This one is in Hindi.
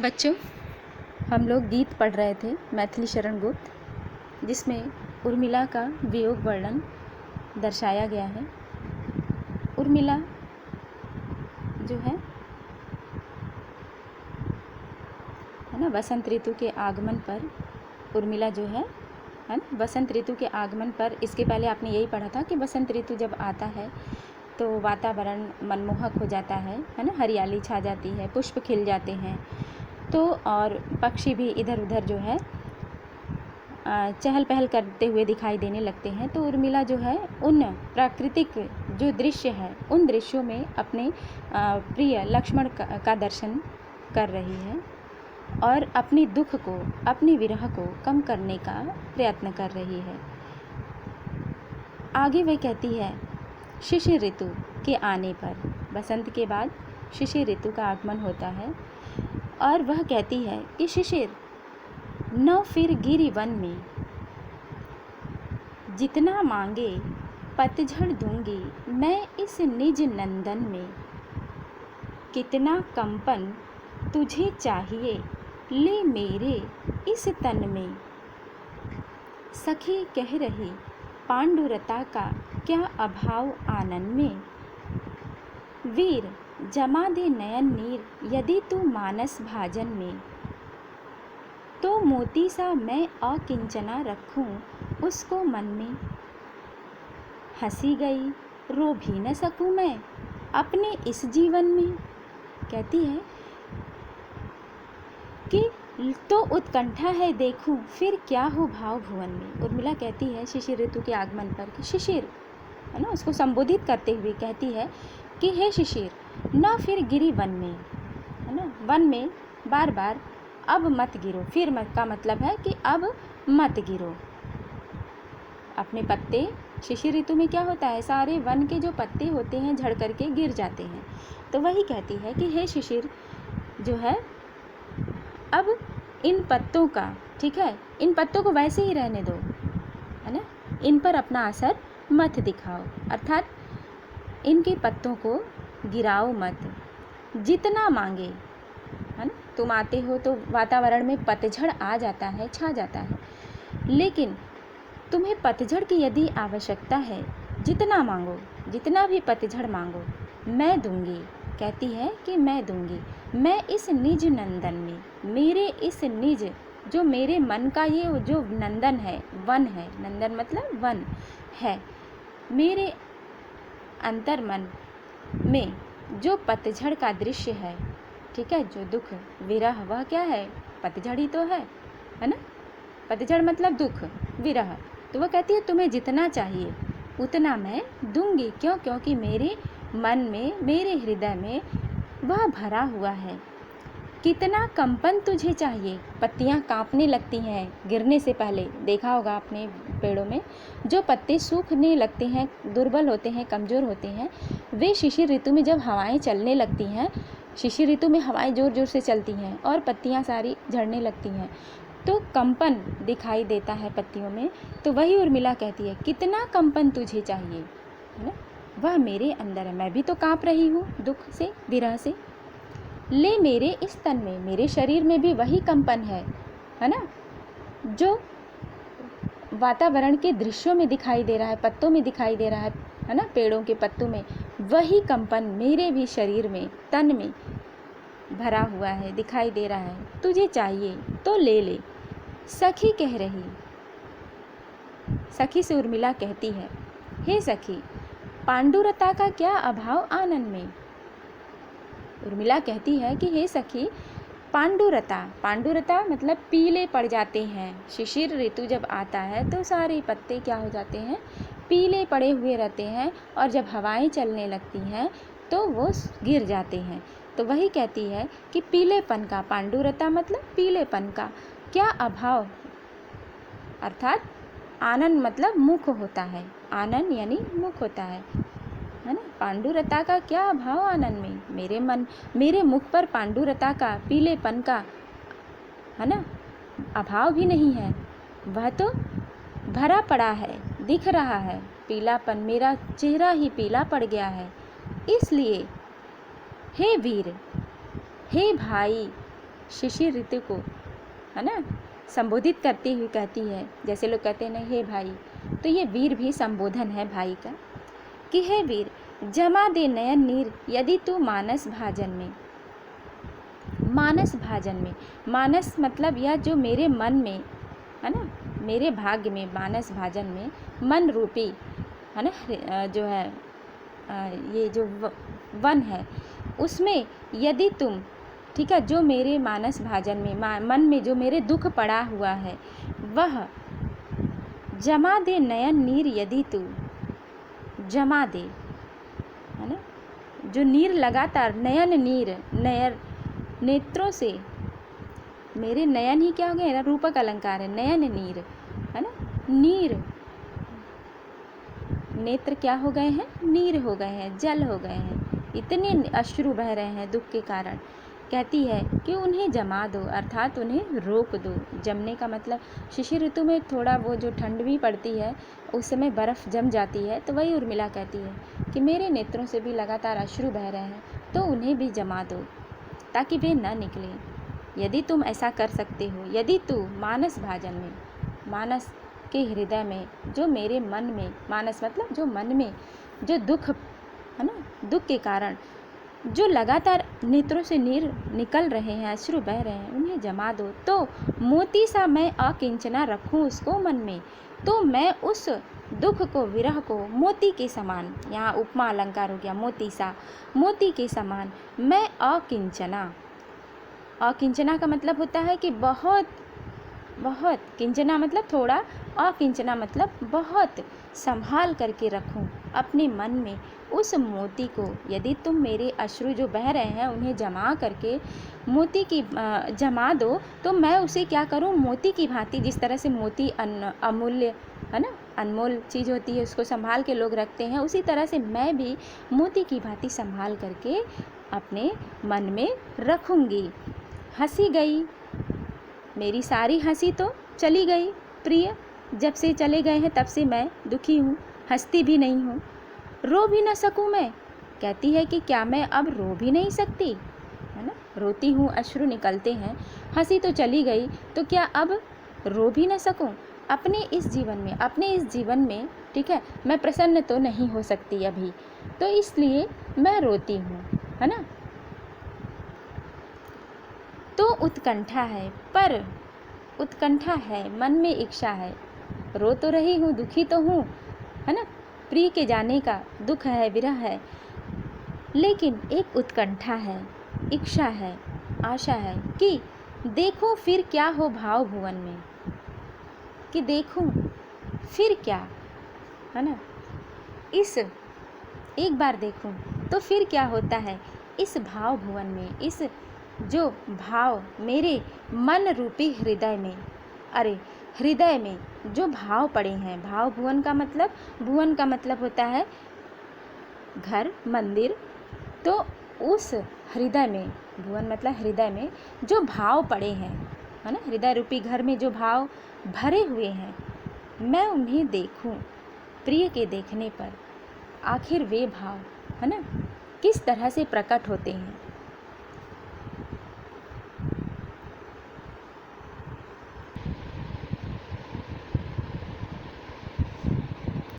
बच्चों, हम लोग गीत पढ़ रहे थे मैथिली शरण गुप्त, जिसमें उर्मिला का वियोग वर्णन दर्शाया गया है। उर्मिला जो है ना, वसंत ऋतु के आगमन पर उर्मिला जो है ना, वसंत ऋतु के आगमन पर, इसके पहले आपने यही पढ़ा था कि वसंत ऋतु जब आता है तो वातावरण मनमोहक हो जाता है ना, हरियाली छा जाती है, पुष्प खिल जाते हैं, तो और पक्षी भी इधर उधर जो है चहल पहल करते हुए दिखाई देने लगते हैं। तो उर्मिला जो है उन प्राकृतिक जो दृश्य है उन दृश्यों में अपने प्रिय लक्ष्मण का दर्शन कर रही है और अपने दुख को, अपनी विरह को कम करने का प्रयत्न कर रही है। आगे वह कहती है, शिशिर ऋतु के आने पर, बसंत के बाद शिशिर ऋतु का आगमन होता है और वह कहती है कि शिशिर न फिर गिरी वन में, जितना मांगे पतझड़ दूंगी मैं इस निज नंदन में, कितना कंपन तुझे चाहिए ले मेरे इस तन में। सखी कह रही पांडुरता का क्या अभाव आनन में, वीर जमा दे नयन नीर यदि तू मानस भाजन में, तो मोती सा मैं अकिंचना रखूं उसको मन में। हंसी गई रो भी न सकूं मैं अपने इस जीवन में। कहती है कि तो उत्कंठा है देखूं फिर क्या हो भाव भुवन में। उर्मिला कहती है शिशिर ऋतु के आगमन पर कि शिशिर है ना, उसको संबोधित करते हुए कहती है कि हे शिशिर, न फिर गिरी वन में, है ना, वन में बार बार अब मत गिरो। फिर मत का मतलब है कि अब मत गिरो। अपने पत्ते, शिशिर ऋतु में क्या होता है, सारे वन के जो पत्ते होते हैं झड़ करके गिर जाते हैं। तो वही कहती है कि हे शिशिर जो है, अब इन पत्तों का, ठीक है, इन पत्तों को वैसे ही रहने दो, है ना, इन पर अपना असर मत दिखाओ, अर्थात इनके पत्तों को गिराओ मत। जितना मांगे, है ना, तुम आते हो तो वातावरण में पतझड़ आ जाता है, छा जाता है, लेकिन तुम्हें पतझड़ की यदि आवश्यकता है, जितना मांगो, जितना भी पतझड़ मांगो मैं दूंगी। कहती है कि मैं दूंगी, मैं इस निज नंदन में, मेरे इस निज, जो मेरे मन का ये जो नंदन है, वन है, नंदन मतलब वन है, मेरे अंतर मन में जो पतझड़ का दृश्य है, ठीक है, जो दुख विरह, वह क्या है, पतझड़ ही तो है ना, पतझड़ मतलब दुख विरह। तो वह कहती है तुम्हें जितना चाहिए उतना मैं दूंगी। क्यों? क्योंकि मेरे मन में, मेरे हृदय में वह भरा हुआ है। कितना कंपन तुझे चाहिए, पत्तियां कांपने लगती हैं गिरने से पहले। देखा होगा आपने पेड़ों में जो पत्ते सूखने लगते हैं, दुर्बल होते हैं, कमज़ोर होते हैं, वे शिशिर ऋतु में जब हवाएं चलने लगती हैं, शिशिर ऋतु में हवाएं ज़ोर ज़ोर से चलती हैं और पत्तियां सारी झड़ने लगती हैं, तो कंपन दिखाई देता है पत्तियों में। तो वही उर्मिला कहती है, कितना कंपन तुझे चाहिए, है ना, वह मेरे अंदर है, मैं भी तो काँप रही हूँ दुख से, विरह से। ले मेरे इस तन में, मेरे शरीर में भी वही कंपन है ना, जो वातावरण के दृश्यों में दिखाई दे रहा है, पत्तों में दिखाई दे रहा है ना, पेड़ों के पत्तों में, वही कंपन मेरे भी शरीर में, तन में भरा हुआ है, दिखाई दे रहा है। तुझे चाहिए तो ले ले। सखी कह रही, सखी से उर्मिला कहती है, हे सखी, पांडुरता का क्या अभाव आनन में। उर्मिला कहती है कि हे सखी, पांडुरता, पांडुरता मतलब पीले पड़ जाते हैं। शिशिर ऋतु जब आता है तो सारे पत्ते क्या हो जाते हैं, पीले पड़े हुए रहते हैं, और जब हवाएं चलने लगती हैं तो वो गिर जाते हैं। तो वही कहती है कि पीलेपन का, पांडुरता मतलब पीलेपन का क्या अभाव, अर्थात आनन मतलब मुख होता है, आनन यानी मुख होता है ना, पांडुरता का क्या अभाव आनन में, मेरे मन, मेरे मुख पर पांडुरता का, पीलेपन का, है ना, अभाव भी नहीं है, वह तो भरा पड़ा है, दिख रहा है पीलापन, मेरा चेहरा ही पीला पड़ गया है। इसलिए हे वीर, हे भाई, शिशिर ऋतु को, है ना, संबोधित करते हुए कहती है, जैसे लोग कहते हैं ना हे भाई, तो ये वीर भी संबोधन है भाई का, कि हे वीर जमा दे नयन नीर यदि तू मानस भाजन में। मानस भाजन में, मानस मतलब यह जो मेरे मन में, है ना, मेरे भाग्य में, मानस भाजन में मन रूपी, है ना, जो है ये जो वन है उसमें यदि तुम, ठीक है, जो मेरे मानस भाजन में, मन में जो मेरे दुख पड़ा हुआ है वह जमा दे नयन नीर यदि तू जमा दे, है ना, जो नीर लगातार, नयन नीर, नयर नेत्रों से, मेरे नयन ही क्या हो गए, रूपक अलंकार है, नयन नीर, है ना, नीर, नेत्र क्या हो गए हैं, नीर हो गए हैं, जल हो गए हैं, इतने अश्रु बह रहे हैं दुख के कारण। कहती है कि उन्हें जमा दो, अर्थात उन्हें रोक दो। जमने का मतलब शिशिर ऋतु में थोड़ा वो जो ठंड भी पड़ती है उस समय बर्फ़ जम जाती है, तो वही उर्मिला कहती है कि मेरे नेत्रों से भी लगातार अश्रु बह रहे हैं, तो उन्हें भी जमा दो ताकि वे न निकलें। यदि तुम ऐसा कर सकते हो, यदि तू मानस भाजन में, मानस के हृदय में, जो मेरे मन में, मानस मतलब जो मन में जो दुख, है ना, दुख के कारण जो लगातार नेत्रों से नीर निकल रहे हैं, अश्रु बह रहे हैं, उन्हें जमा दो, तो मोती सा मैं अकिंचना रखूं उसको मन में, तो मैं उस दुख को, विरह को मोती के समान, यहाँ उपमा अलंकार हो गया, मोती सा, मोती के समान मैं अकिंचना। अकिंचना का मतलब होता है कि बहुत बहुत, किंचना मतलब थोड़ा, अकिंचना मतलब बहुत संभाल करके रखूं अपने मन में उस मोती को। यदि तुम मेरे अश्रु जो बह रहे हैं उन्हें जमा करके मोती की जमा दो, तो मैं उसे क्या करूं, मोती की भांति, जिस तरह से मोती अमूल्य, है ना, अनमोल चीज़ होती है, उसको संभाल के लोग रखते हैं, उसी तरह से मैं भी मोती की भांति संभाल करके अपने मन में रखूंगी। हंसी गई मेरी सारी हंसी तो चली गई प्रिय, जब से चले गए हैं तब से मैं दुखी हूँ, हंसती भी नहीं हूँ। रो भी न सकूँ मैं, कहती है कि क्या मैं अब रो भी नहीं सकती, है ना, रोती हूँ, अश्रु निकलते हैं, हंसी तो चली गई, तो क्या अब रो भी न सकूँ अपने इस जीवन में, अपने इस जीवन में, ठीक है, मैं प्रसन्न तो नहीं हो सकती अभी, तो इसलिए मैं रोती हूँ, है ना। तो उत्कंठा है, पर उत्कंठा है, मन में इच्छा है, रो तो रही हूँ, दुखी तो हूँ, है ना, प्रिय के जाने का दुख है, विरह है, लेकिन एक उत्कंठा है, इच्छा है, आशा है कि देखूं फिर क्या हो भाव भुवन में, कि देखूं फिर क्या, है ना, इस एक बार देखूं तो फिर क्या होता है इस भाव भुवन में, इस जो भाव मेरे मन रूपी हृदय में, अरे हृदय में जो भाव पड़े हैं, भाव भुवन का मतलब, भुवन का मतलब होता है घर, मंदिर, तो उस हृदय में, भुवन मतलब हृदय में जो भाव पड़े हैं, है ना, हृदय रूपी घर में जो भाव भरे हुए हैं, मैं उन्हें देखूं। प्रिय के देखने पर आखिर वे भाव, है ना, किस तरह से प्रकट होते हैं,